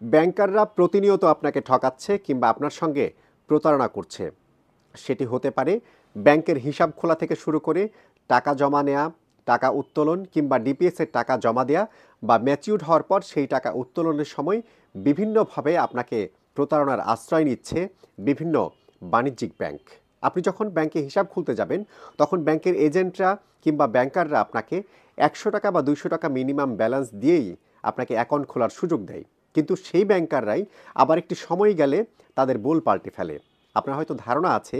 ব্যাংকাররা প্রতিনিয়ত আপনাকে ঠকাচ্ছে কিংবা আপনার সঙ্গে প্রতারণা করছে। সেটি হতে পারে ব্যাংকের হিসাব খোলা থেকে শুরু করে টাকা জমা নেওয়া, টাকা উত্তোলন কিংবা ডিপিএসের টাকা জমা দেওয়া বা ম্যাচিউরড হওয়ার পর সেই টাকা উত্তোলনের সময় বিভিন্নভাবে আপনাকে প্রতারণার আশ্রয় নিচ্ছে বিভিন্ন বাণিজ্যিক ব্যাংক। আপনি যখন ব্যাংকে হিসাব খুলতে যাবেন তখন ব্যাংকের এজেন্টরা কিংবা ব্যাংকাররা আপনাকে ১০০ টাকা বা ২০০ টাকা মিনিমাম ব্যালেন্স দিয়েই আপনাকে অ্যাকাউন্ট খোলার সুযোগ দেয়। কিন্তু সেই ব্যাংকাররাই আবার একটি সময় গেলে তাদের বোল পাল্টে ফেলে। আপনার হয়তো ধারণা আছে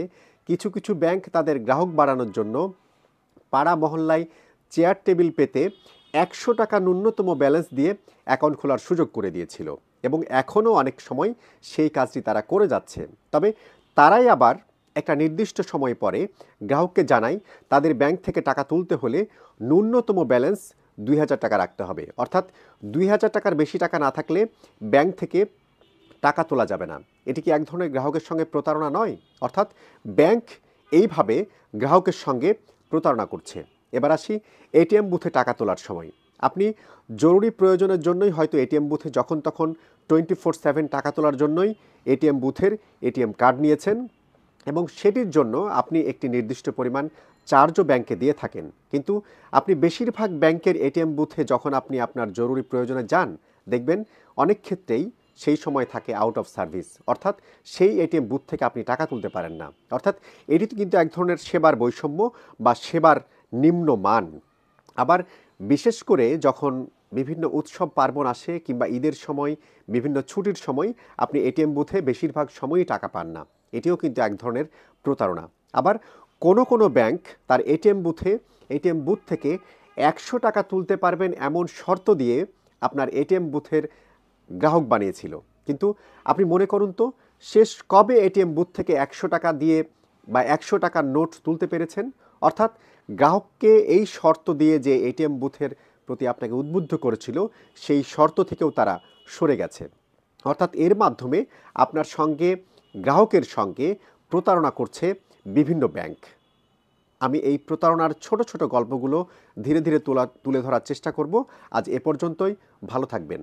কিছু কিছু ব্যাংক তাদের গ্রাহক বাড়ানোর জন্য পাড়া মহল্লায় চেয়ার টেবিল পেতে ১০০ টাকা ন্যূনতম ব্যালেন্স দিয়ে অ্যাকাউন্ট খোলার সুযোগ করে দিয়েছিল এবং এখনও অনেক সময় সেই কাজটি তারা করে যাচ্ছে। তবে তারাই আবার একটা নির্দিষ্ট সময় পরে গ্রাহককে জানায় তাদের ব্যাংক থেকে টাকা তুলতে হলে ন্যূনতম ব্যালেন্স ২০০০ টাকা রাখতে হবে, অর্থাৎ ২০০০ টাকার বেশি টাকা না থাকলে ব্যাংক থেকে টাকা তোলা যাবে না। এটি কি এক ধরনের গ্রাহকের সঙ্গে প্রতারণা নয়? অর্থাৎ ব্যাংক এইভাবে গ্রাহকের সঙ্গে প্রতারণা করছে। এবার আসি এটিএম বুথে টাকা তোলার সময়। আপনি জরুরি প্রয়োজনের জন্যই হয়তো এটিএম বুথে যখন তখন 24/7 টাকা তোলার জন্যই এটিএম বুথের এটিএম কার্ড নিয়েছেন এবং সেটির জন্য আপনি একটি নির্দিষ্ট পরিমাণ চার্জও ব্যাংকে দিয়ে থাকেন। কিন্তু আপনি বেশিরভাগ ব্যাংকের এটিএম বুথে যখন আপনি আপনার জরুরি প্রয়োজনে যান, দেখবেন অনেক ক্ষেত্রেই সেই সময় থাকে আউট অফ সার্ভিস, অর্থাৎ সেই এটিএম বুথ থেকে আপনি টাকা তুলতে পারেন না। অর্থাৎ এটি কিন্তু এক ধরনের সেবার বৈষম্য বা সেবার নিম্নমান। আবার বিশেষ করে যখন বিভিন্ন উৎসব পার্বণ আসে কিংবা ঈদের সময়, বিভিন্ন ছুটির সময় আপনি এটিএম বুথে বেশিরভাগ সময়ই টাকা পান না। এটিও কিন্তু এক ধরনের প্রতারণা। আবার কোনো কোনো ব্যাংক তার এটিএম বুথ থেকে ১০০ টাকা তুলতে পারবেন এমন শর্ত দিয়ে আপনার এটিএম বুথের গ্রাহক বানিয়েছিল। কিন্তু আপনি মনে করুন তো শেষ কবে এটিএম বুথ থেকে ১০০ টাকা দিয়ে বা ১০০ টাকার নোট তুলতে পেরেছেন? অর্থাৎ গ্রাহককে এই শর্ত দিয়ে যে এটিএম বুথের প্রতি আপনাকে উদ্বুদ্ধ করেছিল সেই শর্ত থেকেও তারা সরে গেছে। অর্থাৎ এর মাধ্যমে আপনার সঙ্গে গ্রাহকের সঙ্গে প্রতারণা করছে বিভিন্ন ব্যাংক। আমি এই প্রতারণার ছোট ছোট গল্পগুলো ধীরে ধীরে তুলে ধরার চেষ্টা করব। আজ এ পর্যন্তই। ভালো থাকবেন।